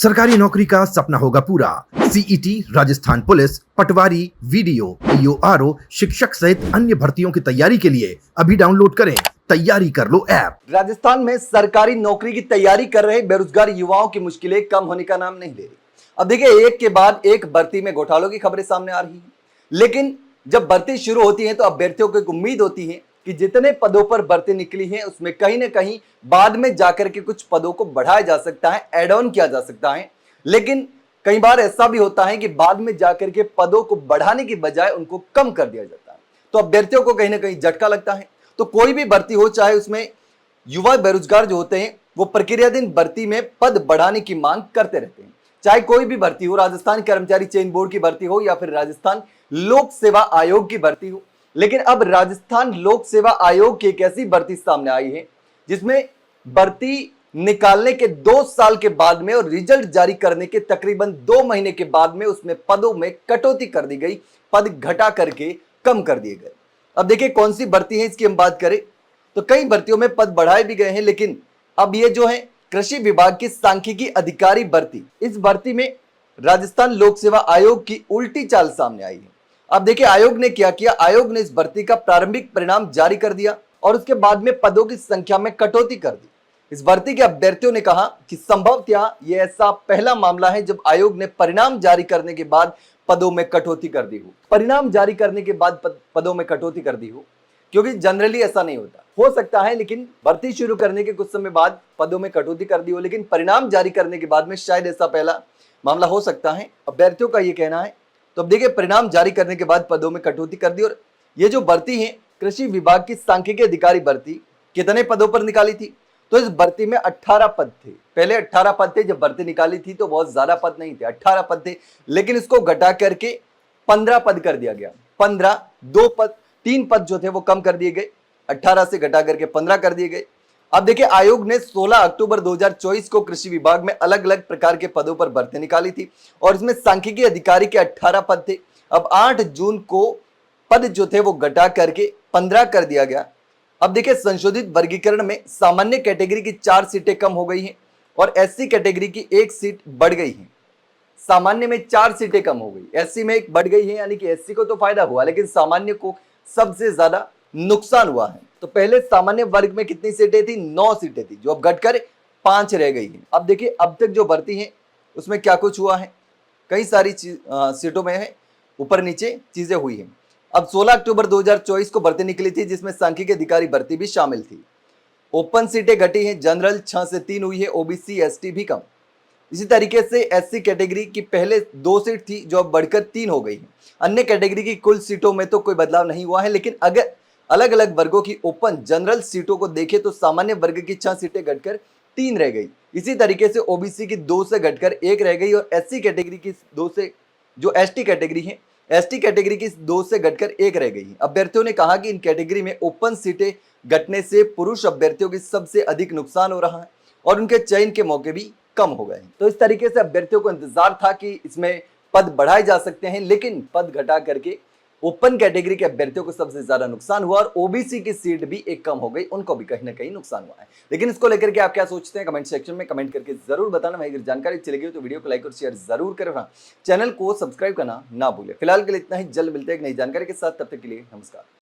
सरकारी नौकरी का सपना होगा पूरा। सीईटी, राजस्थान पुलिस, पटवारी, वीडियो, ईओआरओ, शिक्षक सहित अन्य भर्तियों की तैयारी के लिए अभी डाउनलोड करें तैयारी कर लो ऐप। राजस्थान में सरकारी नौकरी की तैयारी कर रहे बेरोजगार युवाओं की मुश्किलें कम होने का नाम नहीं ले रही। अब देखिए, एक के बाद एक भर्ती में घोटालों की खबरें सामने आ रही हैं, लेकिन जब भर्ती शुरू होती है तो अभ्यर्थियों को एक उम्मीद होती है कि जितने पदों पर भर्ती निकली है उसमें कहीं ना कहीं बाद में जाकर के कुछ पदों को बढ़ाया जा सकता है, एड ऑन किया जा सकता है। लेकिन कई बार ऐसा भी होता है कि बाद में जाकर के पदों को बढ़ाने की बजाय उनको कम कर दिया जाता है, तो अभ्यर्थियों को कहीं ना कहीं झटका लगता है। तो कोई भी भर्ती हो, चाहे उसमें युवा बेरोजगार जो होते हैं वो प्रक्रियाधीन भर्ती में पद बढ़ाने की मांग करते रहते हैं। चाहे कोई भी भर्ती हो, राजस्थान कर्मचारी चयन बोर्ड की भर्ती हो या फिर राजस्थान लोक सेवा आयोग की भर्ती हो। लेकिन अब राजस्थान लोक सेवा आयोग की एक ऐसी भर्ती सामने आई है जिसमें भर्ती निकालने के 2 साल के बाद में और रिजल्ट जारी करने के तकरीबन 2 महीने के बाद में उसमें पदों में कटौती कर दी गई, पद घटा करके कम कर दिए गए। अब देखिए कौन सी भर्ती है इसकी हम बात करें तो कई भर्तियों में पद बढ़ाए भी गए हैं, लेकिन अब ये जो है कृषि विभाग की सांख्यिकी अधिकारी भर्ती, इस भर्ती में राजस्थान लोक सेवा आयोग की उल्टी चाल सामने आई है। अब देखिए आयोग ने क्या किया, आयोग ने इस भर्ती का प्रारंभिक परिणाम जारी कर दिया और उसके बाद में पदों की संख्या में कटौती कर दी। इस भर्ती के अभ्यर्थियों ने कहा कि संभवतः यह ऐसा पहला मामला है जब आयोग ने परिणाम जारी करने के बाद पदों में कटौती कर दी हो। परिणाम जारी करने के बाद पदों में कटौती कर दी हो, क्योंकि जनरली ऐसा नहीं होता, हो सकता है लेकिन भर्ती शुरू करने के कुछ समय बाद पदों में कटौती कर दी हो, लेकिन परिणाम जारी करने के बाद में शायद ऐसा पहला मामला हो सकता है, अभ्यर्थियों का ये कहना है। तो अब देखिए परिणाम जारी करने के बाद पदों में कटौती कर दी। और ये जो भर्ती है कृषि विभाग की सांख्यिकी अधिकारी भर्ती, कितने पदों पर निकाली थी तो इस भर्ती में 18 पद थे। पहले 18 पद थे, जब भर्ती निकाली थी तो बहुत ज्यादा पद नहीं थे, 18 पद थे, लेकिन इसको घटा करके 15 पद कर दिया गया। 15, 2 पद, 3 पद जो थे वो कम कर दिए गए, 18 से घटा करके 15 कर दिए गए। अब देखिए आयोग ने 16 अक्टूबर 2024 को कृषि विभाग में अलग अलग प्रकार के पदों पर भर्ती निकाली थी और इसमें सांख्यिकी अधिकारी के 18 पद थे। अब 8 जून को पद जो थे वो घटा करके 15 कर दिया गया। अब देखिए संशोधित वर्गीकरण में सामान्य कैटेगरी की 4 सीटें कम हो गई हैं और एससी कैटेगरी की 1 सीट बढ़ गई है। सामान्य में 4 सीटें कम हो गई, एससी में 1 बढ़ गई है, यानी कि एससी को तो फायदा हुआ लेकिन सामान्य को सबसे ज्यादा नुकसान हुआ है। तो पहले सामान्य वर्ग में कितनी सीटें थी, 9 सीटें थी, जो अब घटकर 5 रह गई है। अब देखिए अब तक जो भर्ती है उसमें क्या कुछ हुआ है, कई सारी सीटों में है ऊपर नीचे चीजें हुई है। अब 16 अक्टूबर 2024 को भर्ती निकली थी जिसमें सांख्यिकी अधिकारी भर्ती भी शामिल थी। ओपन सीटें घटी हैं, जनरल 6 से 3 हुई है, ओबीसी एसटी भी कम। इसी तरीके से एससी कैटेगरी की पहले 2 सीट थी जो अब बढ़कर 3 हो गई है। अन्य कैटेगरी की कुल सीटों में तो कोई बदलाव नहीं हुआ है, लेकिन अगर अलग अलग वर्गों की ओपन जनरल सीटों को देखें तो सामान्य वर्ग की 6 सीटें घटकर 3 रह गई। इसी तरीके से ओबीसी की 2 से घटकर 1 रह गई और एससी कैटेगरी की 2 से, जो एसटी कैटेगरी है, एसटी कैटेगरी की 2 से घटकर 1 रह गई है। अभ्यर्थियों ने कहा कि इन कैटेगरी में ओपन सीटें घटने से पुरुष अभ्यर्थियों की सबसे अधिक नुकसान हो रहा है और उनके चयन के मौके भी कम हो गए। तो इस तरीके से अभ्यर्थियों को इंतजार था कि इसमें पद बढ़ाए जा सकते हैं, लेकिन पद घटा करके ओपन कैटेगरी के अभ्यर्थियों को सबसे ज्यादा नुकसान हुआ और ओबीसी की सीट भी एक कम हो गई, उनको भी कहीं ना कहीं नुकसान हुआ है। लेकिन इसको लेकर के आप क्या सोचते हैं कमेंट सेक्शन में कमेंट करके जरूर बताना। भाई अगर जानकारी अच्छी लगी हो तो वीडियो को लाइक और शेयर जरूर करें, चैनल को सब्सक्राइब करना ना भूलें। फिलहाल के लिए इतना ही, जल्द मिलते हैं एक नई जानकारी के साथ, तब तक के लिए नमस्कार।